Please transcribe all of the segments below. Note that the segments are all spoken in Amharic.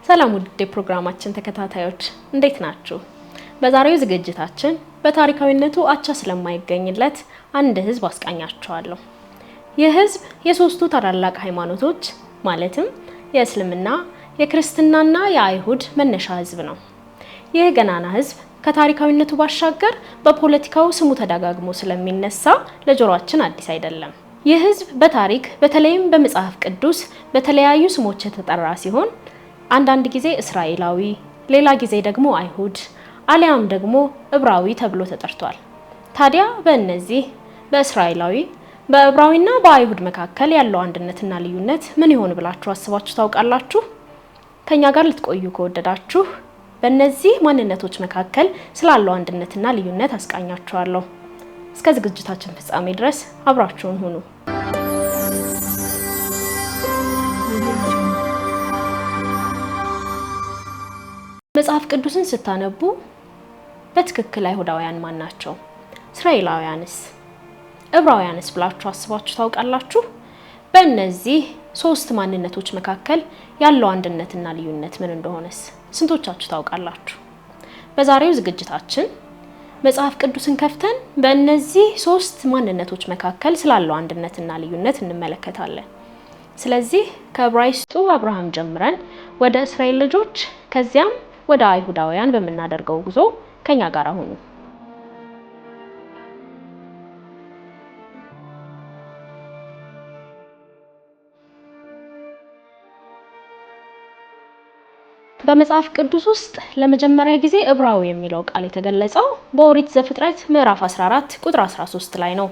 ሰላም ውድ ፕሮግራማችን ተከታታዮች እንዴት ናችሁ? በዛሬው ዝግጅታችን በታሪካዊነቱ አቻ ስለማይገኝለት አንድ ህዝብ አስቃኛችኋለሁ። ይህ ህዝብ የሶስቱ ታላላቅ ሃይማኖቶች ማለትም የእስልምና፣ የክርስትናና የአይሁድ መነሻ ህዝብ ነው። ይህ ገናና ህዝብ ከታሪካዊነቱ ባሻገር በፖለቲካው ስሙ ተደጋግሞ ስለሚነሳ ለጆሮአችን አዲስ አይደለም። ይህ ህዝብ በታሪክ በተለይም በመጽሐፍ ቅዱስ በተለያዩ ስሞች የተጠራ ሲሆን አንዳንድ ጊዜ እስራኤላዊ፣ ሌላ ጊዜ ደግሞ አይሁድ አሊያም ደግሞ ዕብራዊ ተብሎ ተጠርቷል። ታዲያ በእነዚህ በእስራኤላዊ፣ በዕብራዊና በአይሁድ መካከል ያለው አንድነትና ልዩነት ምን ይሆን ብላችሁ አስባችሁ ታውቃላችሁ? ከኛ ጋር ልትቆዩ ከወደዳችሁ በእነዚህ ማንነቶች መካከል ስላለው አንድነትና ልዩነት አስቃኛችኋለሁ። እስከ ዝግጅታችን ፍጻሜ ድረስ አብራችሁን ሁኑ። መጽሐፍ ቅዱስን ስታነቡ በትክክል አይሁዳውያን ማን ናቸው? እስራኤላውያንስ? ዕብራውያንስ ብላችሁ አስባችሁ ታውቃላችሁ? በእነዚህ ሶስት ማንነቶች መካከል ያለው አንድነትና ልዩነት ምን እንደሆነስ ስንቶቻችሁ ታውቃላችሁ? በዛሬው ዝግጅታችን መጽሐፍ ቅዱስን ከፍተን በእነዚህ ሶስት ማንነቶች መካከል ስላለው አንድነትና ልዩነት እንመለከታለን። ስለዚህ ከዕብራይስጡ አብርሃም ጀምረን ወደ እስራኤል ልጆች ከዚያም ወደ አይሁዳውያን በመናደርገው ጉዞ ከኛ ጋር ሁኑ። በመጽሐፍ ቅዱስ ውስጥ ለመጀመሪያ ጊዜ ዕብራዊ የሚለው ቃል የተገለጸው በኦሪት ዘፍጥረት ምዕራፍ 14 ቁጥር 13 ላይ ነው።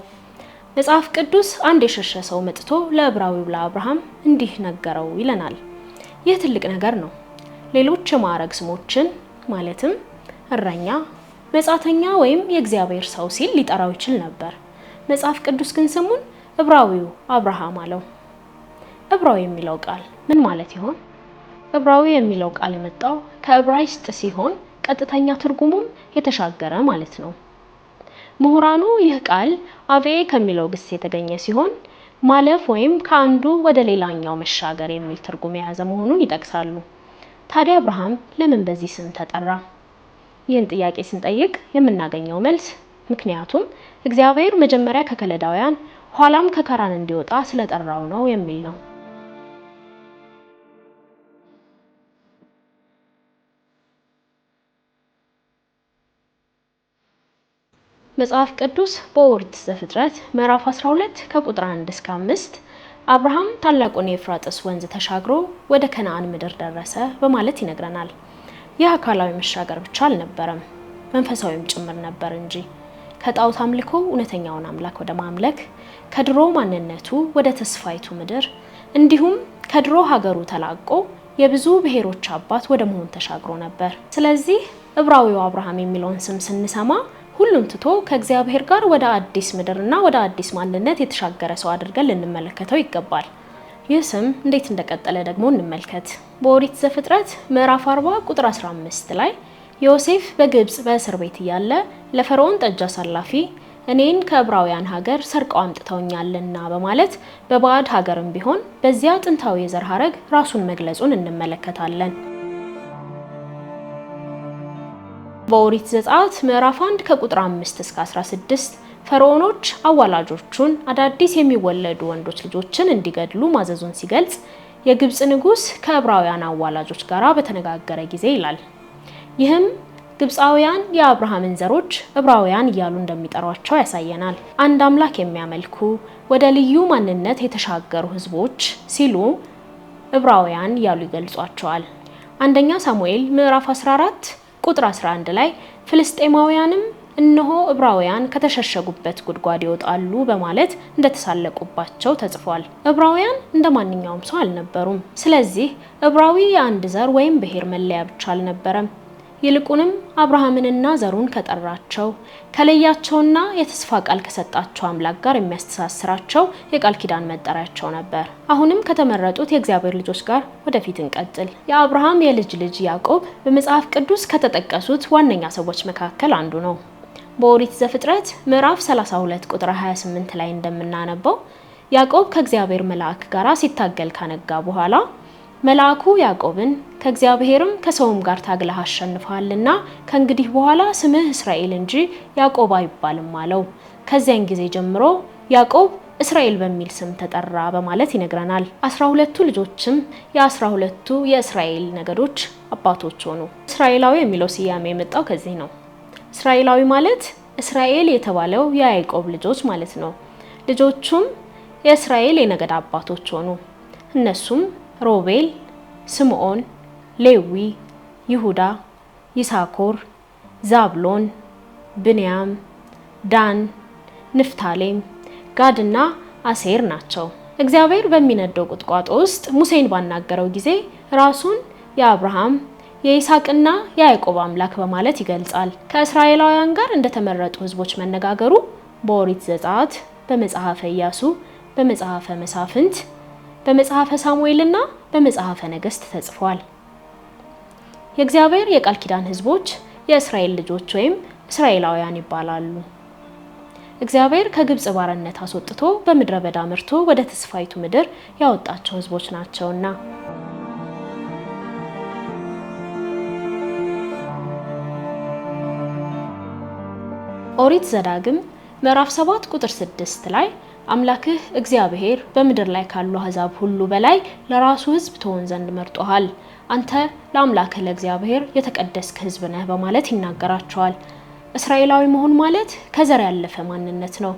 መጽሐፍ ቅዱስ አንድ የሸሸ ሰው መጥቶ ለዕብራዊው ለአብርሃም እንዲህ ነገረው ይለናል። ይህ ትልቅ ነገር ነው። ሌሎች የማዕረግ ስሞችን ማለትም እረኛ፣ መጻተኛ ወይም የእግዚአብሔር ሰው ሲል ሊጠራው ይችል ነበር። መጽሐፍ ቅዱስ ግን ስሙን ዕብራዊው አብርሃም አለው። ዕብራዊ የሚለው ቃል ምን ማለት ይሆን? ዕብራዊ የሚለው ቃል የመጣው ከዕብራይስጥ ሲሆን ቀጥተኛ ትርጉሙም የተሻገረ ማለት ነው። ምሁራኑ ይህ ቃል አቬ ከሚለው ግስ የተገኘ ሲሆን ማለፍ ወይም ከአንዱ ወደ ሌላኛው መሻገር የሚል ትርጉም የያዘ መሆኑን ይጠቅሳሉ። ታዲያ አብርሃም ለምን በዚህ ስም ተጠራ? ይህን ጥያቄ ስንጠይቅ የምናገኘው መልስ ምክንያቱም እግዚአብሔር መጀመሪያ ከከለዳውያን ኋላም ከካራን እንዲወጣ ስለጠራው ነው የሚል ነው። መጽሐፍ ቅዱስ በኦሪት ዘፍጥረት ምዕራፍ 12 ከቁጥር 1 እስከ 5 አብርሃም ታላቁን የኤፍራጥስ ወንዝ ተሻግሮ ወደ ከነዓን ምድር ደረሰ በማለት ይነግረናል። ይህ አካላዊ መሻገር ብቻ አልነበረም፣ መንፈሳዊም ጭምር ነበር እንጂ ከጣዖት አምልኮ እውነተኛውን አምላክ ወደ ማምለክ፣ ከድሮ ማንነቱ ወደ ተስፋይቱ ምድር እንዲሁም ከድሮ ሀገሩ ተላቆ የብዙ ብሔሮች አባት ወደ መሆን ተሻግሮ ነበር። ስለዚህ ዕብራዊው አብርሃም የሚለውን ስም ስንሰማ ሁሉን ትቶ ከእግዚአብሔር ጋር ወደ አዲስ ምድርና ወደ አዲስ ማንነት የተሻገረ ሰው አድርገን ልንመለከተው ይገባል። ይህ ስም እንዴት እንደቀጠለ ደግሞ እንመልከት። በኦሪት ዘፍጥረት ምዕራፍ 40 ቁጥር 15 ላይ ዮሴፍ በግብጽ በእስር ቤት እያለ ለፈርዖን ጠጅ አሳላፊ እኔን ከዕብራውያን ሀገር ሰርቀው አምጥተውኛልና በማለት በባዕድ ሀገርም ቢሆን በዚያ ጥንታዊ የዘር ሐረግ ራሱን መግለጹን እንመለከታለን። በኦሪት ዘጸአት ምዕራፍ 1 ከቁጥር 5 እስከ 16 ፈርዖኖች አዋላጆቹን አዳዲስ የሚወለዱ ወንዶች ልጆችን እንዲገድሉ ማዘዙን ሲገልጽ የግብጽ ንጉስ ከዕብራውያን አዋላጆች ጋር በተነጋገረ ጊዜ ይላል። ይህም ግብጻውያን የአብርሃምን ዘሮች ዕብራውያን እያሉ እንደሚጠሯቸው ያሳየናል። አንድ አምላክ የሚያመልኩ ወደ ልዩ ማንነት የተሻገሩ ህዝቦች ሲሉ ዕብራውያን እያሉ ይገልጿቸዋል። አንደኛ ሳሙኤል ምዕራፍ 14 ቁጥር 11 ላይ ፍልስጤማውያንም እነሆ ዕብራውያን ከተሸሸጉበት ጉድጓድ ይወጣሉ በማለት እንደተሳለቁባቸው ተጽፏል። ዕብራውያን እንደማንኛውም ሰው አልነበሩም። ስለዚህ ዕብራዊ የአንድ ዘር ወይም ብሔር መለያ ብቻ አልነበረም። ይልቁንም አብርሃምንና ዘሩን ከጠራቸው ከለያቸውና የተስፋ ቃል ከሰጣቸው አምላክ ጋር የሚያስተሳስራቸው የቃል ኪዳን መጠሪያቸው ነበር። አሁንም ከተመረጡት የእግዚአብሔር ልጆች ጋር ወደፊት እንቀጥል። የአብርሃም የልጅ ልጅ ያዕቆብ በመጽሐፍ ቅዱስ ከተጠቀሱት ዋነኛ ሰዎች መካከል አንዱ ነው። በኦሪት ዘፍጥረት ምዕራፍ 32 ቁጥር 28 ላይ እንደምናነበው ያዕቆብ ከእግዚአብሔር መልአክ ጋር ሲታገል ካነጋ በኋላ መልአኩ ያዕቆብን ከእግዚአብሔርም ከሰውም ጋር ታግለህ አሸንፈሃልና ከእንግዲህ በኋላ ስምህ እስራኤል እንጂ ያዕቆብ አይባልም አለው። ከዚያን ጊዜ ጀምሮ ያዕቆብ እስራኤል በሚል ስም ተጠራ በማለት ይነግረናል። 12ቱ ልጆችም የ12ቱ የእስራኤል ነገዶች አባቶች ሆኑ። እስራኤላዊ የሚለው ስያሜ የመጣው ከዚህ ነው። እስራኤላዊ ማለት እስራኤል የተባለው የያዕቆብ ልጆች ማለት ነው። ልጆቹም የእስራኤል የነገድ አባቶች ሆኑ። እነሱም ሮቤል፣ ስምዖን፣ ሌዊ፣ ይሁዳ፣ ይሳኮር፣ ዛብሎን፣ ብንያም፣ ዳን፣ ንፍታሌም፣ ጋድና አሴር ናቸው። እግዚአብሔር በሚነደው ቁጥቋጦ ውስጥ ሙሴን ባናገረው ጊዜ ራሱን የአብርሃም የይስሐቅና የያዕቆብ አምላክ በማለት ይገልጻል። ከእስራኤላውያን ጋር እንደተመረጡ ሕዝቦች መነጋገሩ በኦሪት ዘጸአት፣ በመጽሐፈ ኢያሱ፣ በመጽሐፈ መሳፍንት፣ በመጽሐፈ ሳሙኤልና በመጽሐፈ ነገሥት ተጽፏል። የእግዚአብሔር የቃል ኪዳን ሕዝቦች የእስራኤል ልጆች ወይም እስራኤላውያን ይባላሉ። እግዚአብሔር ከግብጽ ባርነት አስወጥቶ በምድረ በዳ መርቶ ወደ ተስፋይቱ ምድር ያወጣቸው ሕዝቦች ናቸውና። ኦሪት ዘዳግም ምዕራፍ 7 ቁጥር 6 ላይ አምላክህ እግዚአብሔር በምድር ላይ ካሉ አሕዛብ ሁሉ በላይ ለራሱ ሕዝብ ትሆን ዘንድ መርጦሃል፣ አንተ ለአምላክህ ለእግዚአብሔር የተቀደስክ ሕዝብ ነህ በማለት ይናገራቸዋል። እስራኤላዊ መሆን ማለት ከዘር ያለፈ ማንነት ነው።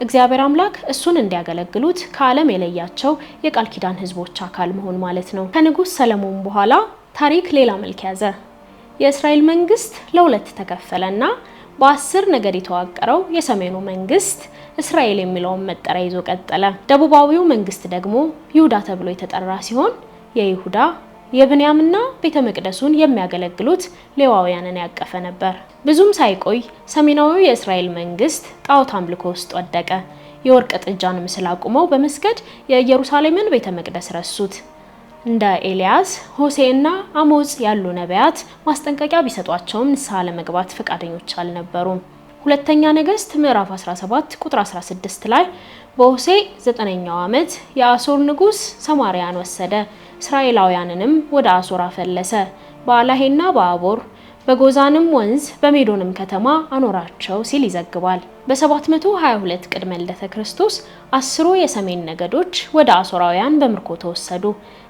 እግዚአብሔር አምላክ እሱን እንዲያገለግሉት ከዓለም የለያቸው የቃል ኪዳን ሕዝቦች አካል መሆን ማለት ነው። ከንጉሥ ሰለሞን በኋላ ታሪክ ሌላ መልክ ያዘ። የእስራኤል መንግስት ለሁለት ተከፈለና በ10 ነገድ የተዋቀረው የሰሜኑ መንግስት እስራኤል የሚለውን መጠሪያ ይዞ ቀጠለ። ደቡባዊው መንግስት ደግሞ ይሁዳ ተብሎ የተጠራ ሲሆን የይሁዳ የብንያምና ቤተ መቅደሱን የሚያገለግሉት ሌዋውያንን ያቀፈ ነበር። ብዙም ሳይቆይ ሰሜናዊው የእስራኤል መንግስት ጣዖት አምልኮ ውስጥ ወደቀ። የወርቅ ጥጃን ምስል አቁመው በመስገድ የኢየሩሳሌምን ቤተ መቅደስ ረሱት። እንደ ኤልያስ፣ ሆሴዕና አሞጽ ያሉ ነቢያት ማስጠንቀቂያ ቢሰጧቸውም ንስሐ ለመግባት ፈቃደኞች አልነበሩም። ሁለተኛ ነገሥት ምዕራፍ 17 ቁጥር 16 ላይ በሆሴዕ 9ኛው ዓመት የአሦር ንጉስ ሰማርያን ወሰደ፣ እስራኤላውያንንም ወደ አሦር አፈለሰ፣ በአላሄና በአቦር በጎዛንም ወንዝ በሜዶንም ከተማ አኖራቸው ሲል ይዘግባል። በ722 ቅድመ ልደተ ክርስቶስ 10ሩ የሰሜን ነገዶች ወደ አሦራውያን በምርኮ ተወሰዱ።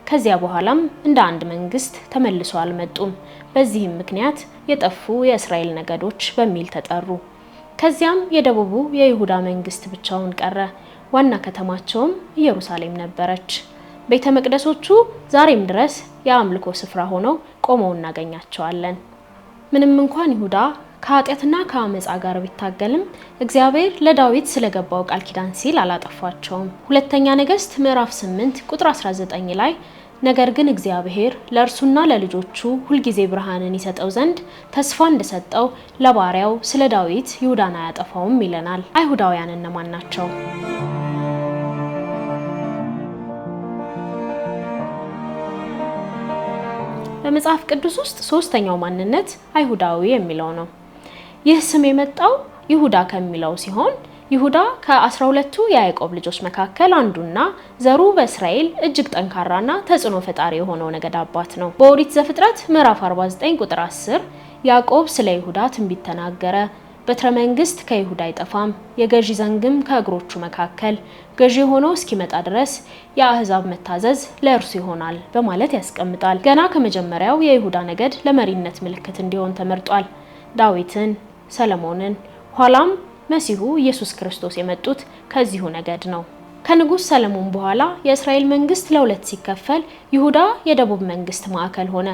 ከዚያ በኋላም እንደ አንድ መንግስት ተመልሶ አልመጡም። በዚህም ምክንያት የጠፉ የእስራኤል ነገዶች በሚል ተጠሩ። ከዚያም የደቡቡ የይሁዳ መንግስት ብቻውን ቀረ። ዋና ከተማቸውም ኢየሩሳሌም ነበረች። ቤተ መቅደሶቹ ዛሬም ድረስ የአምልኮ ስፍራ ሆነው ቆመው እናገኛቸዋለን። ምንም እንኳን ይሁዳ ከኃጢአትና ከአመጻ ጋር ቢታገልም እግዚአብሔር ለዳዊት ስለገባው ቃል ኪዳን ሲል አላጠፋቸውም። ሁለተኛ ነገሥት ምዕራፍ 8 ቁጥር 19 ላይ ነገር ግን እግዚአብሔር ለእርሱና ለልጆቹ ሁልጊዜ ብርሃንን ይሰጠው ዘንድ ተስፋ እንደሰጠው ለባሪያው ስለ ዳዊት ይሁዳን አያጠፋውም ይለናል። አይሁዳውያን እነማን ናቸው? በመጽሐፍ ቅዱስ ውስጥ ሶስተኛው ማንነት አይሁዳዊ የሚለው ነው። ይህ ስም የመጣው ይሁዳ ከሚለው ሲሆን ይሁዳ ከ12ቱ የያዕቆብ ልጆች መካከል አንዱና ዘሩ በእስራኤል እጅግ ጠንካራና ተጽዕኖ ፈጣሪ የሆነው ነገድ አባት ነው። በኦሪት ዘፍጥረት ምዕራፍ 49 ቁጥር 10 ያዕቆብ ስለ ይሁዳ ትንቢት ተናገረ። በትረ መንግስት ከይሁዳ አይጠፋም፣ የገዢ ዘንግም ከእግሮቹ መካከል ገዢ ሆኖ እስኪመጣ ድረስ የአሕዛብ መታዘዝ ለእርሱ ይሆናል በማለት ያስቀምጣል። ገና ከመጀመሪያው የይሁዳ ነገድ ለመሪነት ምልክት እንዲሆን ተመርጧል። ዳዊትን፣ ሰለሞንን ኋላም መሲሁ ኢየሱስ ክርስቶስ የመጡት ከዚሁ ነገድ ነው። ከንጉስ ሰለሞን በኋላ የእስራኤል መንግስት ለሁለት ሲከፈል ይሁዳ የደቡብ መንግስት ማዕከል ሆነ።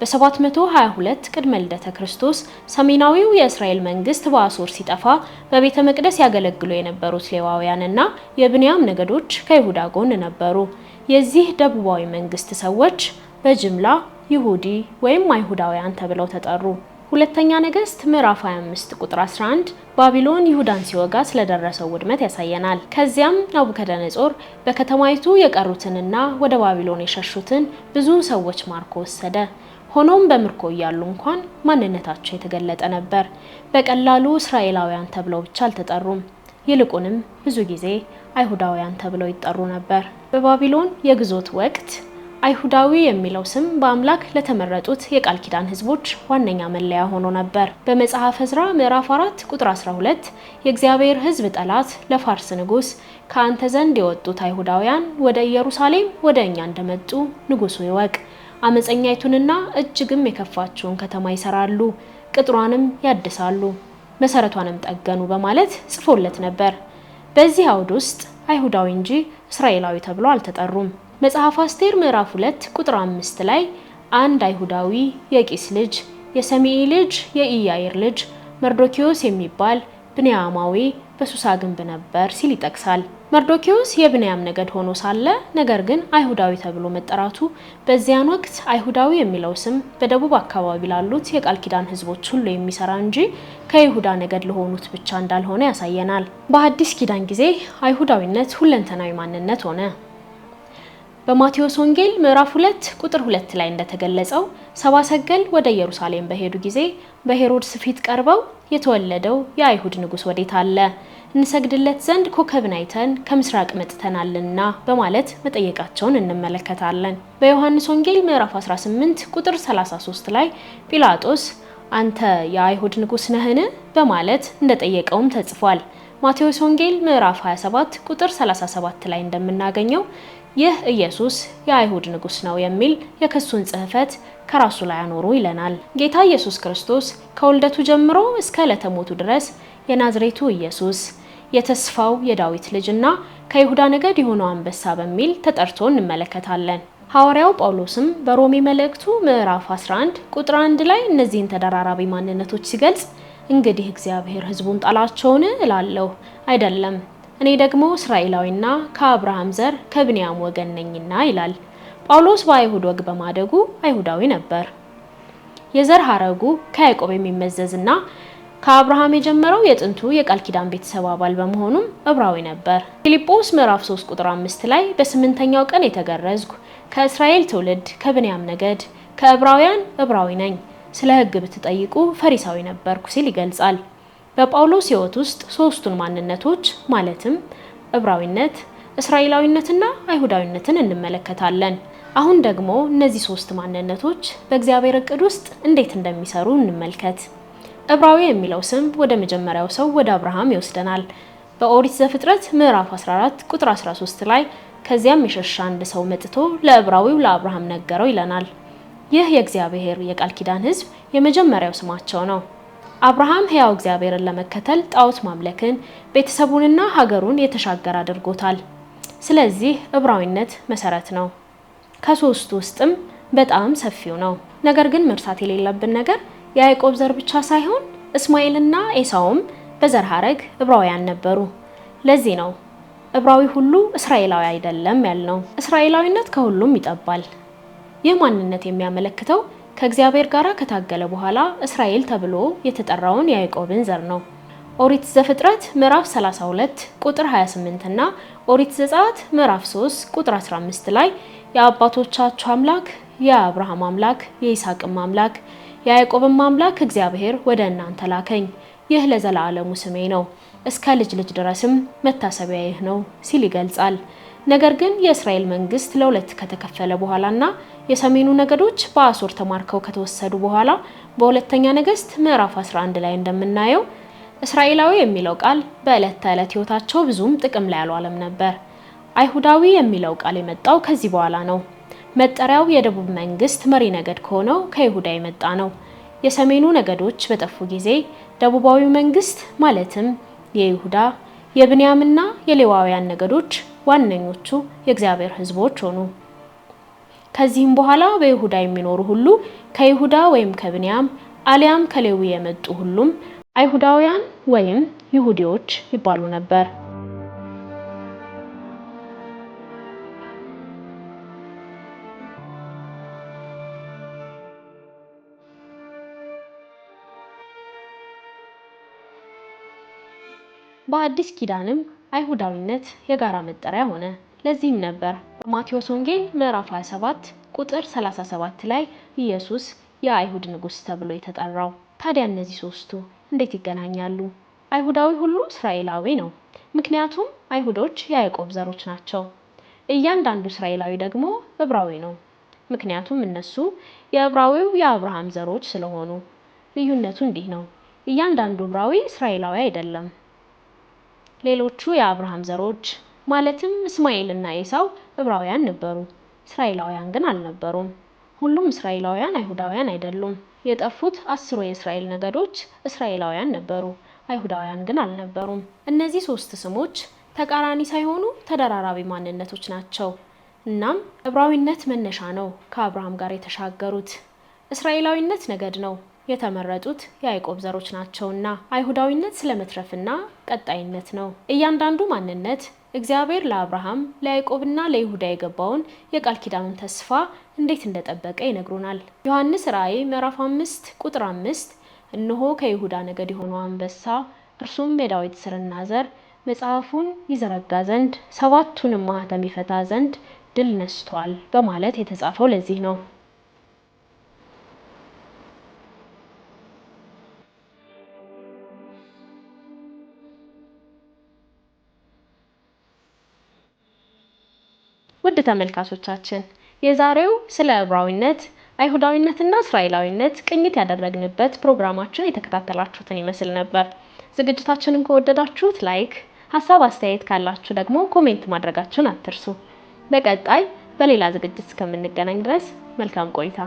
በ722 ቅድመ ልደተ ክርስቶስ ሰሜናዊው የእስራኤል መንግስት በአሦር ሲጠፋ በቤተ መቅደስ ያገለግሉ የነበሩት ሌዋውያንና የብንያም ነገዶች ከይሁዳ ጎን ነበሩ። የዚህ ደቡባዊ መንግስት ሰዎች በጅምላ ይሁዲ ወይም አይሁዳውያን ተብለው ተጠሩ። ሁለተኛ ነገሥት ምዕራፍ 25 ቁጥር 11 ባቢሎን ይሁዳን ሲወጋ ስለደረሰው ውድመት ያሳየናል። ከዚያም ናቡከደነጾር በከተማይቱ የቀሩትንና ወደ ባቢሎን የሸሹትን ብዙ ሰዎች ማርኮ ወሰደ። ሆኖም በምርኮ እያሉ እንኳን ማንነታቸው የተገለጠ ነበር። በቀላሉ እስራኤላውያን ተብለው ብቻ አልተጠሩም። ይልቁንም ብዙ ጊዜ አይሁዳውያን ተብለው ይጠሩ ነበር። በባቢሎን የግዞት ወቅት አይሁዳዊ የሚለው ስም በአምላክ ለተመረጡት የቃል ኪዳን ህዝቦች ዋነኛ መለያ ሆኖ ነበር። በመጽሐፈ ዕዝራ ምዕራፍ 4 ቁጥር 12 የእግዚአብሔር ህዝብ ጠላት ለፋርስ ንጉስ ከአንተ ዘንድ የወጡት አይሁዳውያን ወደ ኢየሩሳሌም ወደ እኛ እንደመጡ ንጉሱ ይወቅ፣ አመፀኛይቱንና እጅግም የከፋችውን ከተማ ይሰራሉ፣ ቅጥሯንም ያድሳሉ፣ መሰረቷንም ጠገኑ በማለት ጽፎለት ነበር። በዚህ አውድ ውስጥ አይሁዳዊ እንጂ እስራኤላዊ ተብሎ አልተጠሩም። መጽሐፈ አስቴር ምዕራፍ 2 ቁጥር 5 ላይ አንድ አይሁዳዊ የቂስ ልጅ የሰሜኢ ልጅ የኢያኢር ልጅ መርዶኪዮስ የሚባል ብንያማዊ በሱሳ ግንብ ነበር ሲል ይጠቅሳል። መርዶኪዮስ የብንያም ነገድ ሆኖ ሳለ ነገር ግን አይሁዳዊ ተብሎ መጠራቱ በዚያን ወቅት አይሁዳዊ የሚለው ስም በደቡብ አካባቢ ላሉት የቃል ኪዳን ህዝቦች ሁሉ የሚሰራ እንጂ ከይሁዳ ነገድ ለሆኑት ብቻ እንዳልሆነ ያሳየናል። በአዲስ ኪዳን ጊዜ አይሁዳዊነት ሁለንተናዊ ማንነት ሆነ። በማቴዎስ ወንጌል ምዕራፍ 2 ቁጥር 2 ላይ እንደተገለጸው ሰብአ ሰገል ወደ ኢየሩሳሌም በሄዱ ጊዜ በሄሮድስ ፊት ቀርበው የተወለደው የአይሁድ ንጉስ ወዴት አለ? እንሰግድለት ዘንድ ኮከብን አይተን ከምስራቅ መጥተናልና በማለት መጠየቃቸውን እንመለከታለን። በዮሐንስ ወንጌል ምዕራፍ 18 ቁጥር 33 ላይ ጲላጦስ አንተ የአይሁድ ንጉስ ነህን? በማለት እንደጠየቀውም ተጽፏል። ማቴዎስ ወንጌል ምዕራፍ 27 ቁጥር 37 ላይ እንደምናገኘው ይህ ኢየሱስ የአይሁድ ንጉስ ነው የሚል የክሱን ጽሕፈት ከራሱ ላይ አኖሩ ይለናል። ጌታ ኢየሱስ ክርስቶስ ከውልደቱ ጀምሮ እስከ ዕለተ ሞቱ ድረስ የናዝሬቱ ኢየሱስ የተስፋው የዳዊት ልጅና ከይሁዳ ነገድ የሆነው አንበሳ በሚል ተጠርቶ እንመለከታለን። ሐዋርያው ጳውሎስም በሮሜ መልእክቱ ምዕራፍ 11 ቁጥር 1 ላይ እነዚህን ተደራራቢ ማንነቶች ሲገልጽ እንግዲህ እግዚአብሔር ሕዝቡን ጣላቸውን እላለሁ አይደለም፣ እኔ ደግሞ እስራኤላዊና ከአብርሃም ዘር ከብንያም ወገን ነኝና ይላል። ጳውሎስ በአይሁድ ወግ በማደጉ አይሁዳዊ ነበር። የዘር ሐረጉ ከያዕቆብ የሚመዘዝና ከአብርሃም የጀመረው የጥንቱ የቃል ኪዳን ቤተሰብ አባል በመሆኑም ዕብራዊ ነበር። ፊልጵos ምዕራፍ 3 ቁጥር 5 ላይ በስምንተኛው ቀን የተገረዝኩ ከእስራኤል ትውልድ ከብንያም ነገድ ከዕብራውያን ዕብራዊ ነኝ፣ ስለ ሕግ ብትጠይቁ ፈሪሳዊ ነበርኩ ሲል ይገልጻል። በጳውሎስ ሕይወት ውስጥ ሶስቱን ማንነቶች ማለትም ዕብራዊነት፣ እስራኤላዊነትና አይሁዳዊነትን እንመለከታለን። አሁን ደግሞ እነዚህ ሶስት ማንነቶች በእግዚአብሔር ዕቅድ ውስጥ እንዴት እንደሚሰሩ እንመልከት። ዕብራዊ የሚለው ስም ወደ መጀመሪያው ሰው ወደ አብርሃም ይወስደናል። በኦሪት ዘፍጥረት ምዕራፍ 14 ቁጥር 13 ላይ ከዚያም የሸሻ አንድ ሰው መጥቶ ለዕብራዊው ለአብርሃም ነገረው ይለናል። ይህ የእግዚአብሔር የቃል ኪዳን ሕዝብ የመጀመሪያው ስማቸው ነው። አብርሃም ሕያው እግዚአብሔርን ለመከተል ጣዖት ማምለክን ቤተሰቡንና ሀገሩን የተሻገረ አድርጎታል። ስለዚህ ዕብራዊነት መሰረት ነው። ከሶስቱ ውስጥም በጣም ሰፊው ነው። ነገር ግን መርሳት የሌለብን ነገር የያዕቆብ ዘር ብቻ ሳይሆን እስማኤልና ኤሳውም በዘር ሐረግ ዕብራውያን ነበሩ። ለዚህ ነው ዕብራዊ ሁሉ እስራኤላዊ አይደለም ያልነው። እስራኤላዊነት ከሁሉም ይጠባል። ይህ ማንነት የሚያመለክተው ከእግዚአብሔር ጋር ከታገለ በኋላ እስራኤል ተብሎ የተጠራውን የያዕቆብን ዘር ነው። ኦሪት ዘፍጥረት ምዕራፍ 32 ቁጥር 28 እና ኦሪት ዘጸአት ምዕራፍ 3 ቁጥር 15 ላይ የአባቶቻችሁ አምላክ የአብርሃም አምላክ የይስሐቅም አምላክ የያዕቆብም አምላክ እግዚአብሔር ወደ እናንተ ላከኝ፣ ይህ ለዘላለሙ ስሜ ነው፣ እስከ ልጅ ልጅ ድረስም መታሰቢያ ይህ ነው ሲል ይገልጻል። ነገር ግን የእስራኤል መንግስት ለሁለት ከተከፈለ በኋላና የሰሜኑ ነገዶች በአሶር ተማርከው ከተወሰዱ በኋላ በሁለተኛ ነገስት ምዕራፍ 11 ላይ እንደምናየው እስራኤላዊ የሚለው ቃል በዕለት ተዕለት ህይወታቸው ብዙም ጥቅም ላይ አልዋለም ነበር። አይሁዳዊ የሚለው ቃል የመጣው ከዚህ በኋላ ነው። መጠሪያው የደቡብ መንግስት መሪ ነገድ ከሆነው ከይሁዳ የመጣ ነው። የሰሜኑ ነገዶች በጠፉ ጊዜ ደቡባዊ መንግስት ማለትም የይሁዳ የብንያምና የሌዋውያን ነገዶች ዋነኞቹ የእግዚአብሔር ህዝቦች ሆኑ። ከዚህም በኋላ በይሁዳ የሚኖሩ ሁሉ ከይሁዳ ወይም ከብንያም አሊያም ከሌዊ የመጡ ሁሉም አይሁዳውያን ወይም ይሁዲዎች ይባሉ ነበር። በአዲስ ኪዳንም አይሁዳዊነት የጋራ መጠሪያ ሆነ። ለዚህም ነበር በማቴዎስ ወንጌል ምዕራፍ 27 ቁጥር 37 ላይ ኢየሱስ የአይሁድ ንጉስ ተብሎ የተጠራው። ታዲያ እነዚህ ሶስቱ እንዴት ይገናኛሉ? አይሁዳዊ ሁሉ እስራኤላዊ ነው፣ ምክንያቱም አይሁዶች የያዕቆብ ዘሮች ናቸው። እያንዳንዱ እስራኤላዊ ደግሞ ዕብራዊ ነው፣ ምክንያቱም እነሱ የዕብራዊው የአብርሃም ዘሮች ስለሆኑ። ልዩነቱ እንዲህ ነው። እያንዳንዱ ዕብራዊ እስራኤላዊ አይደለም። ሌሎቹ የአብርሃም ዘሮች ማለትም እስማኤልና ኤሳው ዕብራውያን ነበሩ፣ እስራኤላውያን ግን አልነበሩም። ሁሉም እስራኤላውያን አይሁዳውያን አይደሉም። የጠፉት 10ሩ የእስራኤል ነገዶች እስራኤላውያን ነበሩ፣ አይሁዳውያን ግን አልነበሩም። እነዚህ 3 ስሞች ተቃራኒ ሳይሆኑ ተደራራቢ ማንነቶች ናቸው። እናም ዕብራዊነት መነሻ ነው ከአብርሃም ጋር የተሻገሩት። እስራኤላዊነት ነገድ ነው፣ የተመረጡት የያዕቆብ ዘሮች ናቸውና። አይሁዳዊነት ስለመትረፍና ቀጣይነት ነው። እያንዳንዱ ማንነት እግዚአብሔር ለአብርሃም ለያዕቆብና ለይሁዳ የገባውን የቃል ኪዳኑን ተስፋ እንዴት እንደጠበቀ ይነግሩናል። ዮሐንስ ራእይ ምዕራፍ 5 ቁጥር 5 እነሆ ከይሁዳ ነገድ የሆነው አንበሳ እርሱም የዳዊት ስርና ዘር መጽሐፉን ይዘረጋ ዘንድ 7ቱንም ማኅተም ይፈታ ዘንድ ድል ነስቷል በማለት የተጻፈው ለዚህ ነው። ውድ ተመልካቾቻችን የዛሬው ስለ ዕብራዊነት፣ አይሁዳዊነትና እስራኤላዊነት ቅኝት ያደረግንበት ፕሮግራማችን የተከታተላችሁትን ይመስል ነበር። ዝግጅታችንን ከወደዳችሁት ላይክ፣ ሀሳብ አስተያየት ካላችሁ ደግሞ ኮሜንት ማድረጋችሁን አትርሱ። በቀጣይ በሌላ ዝግጅት እስከምንገናኝ ድረስ መልካም ቆይታ።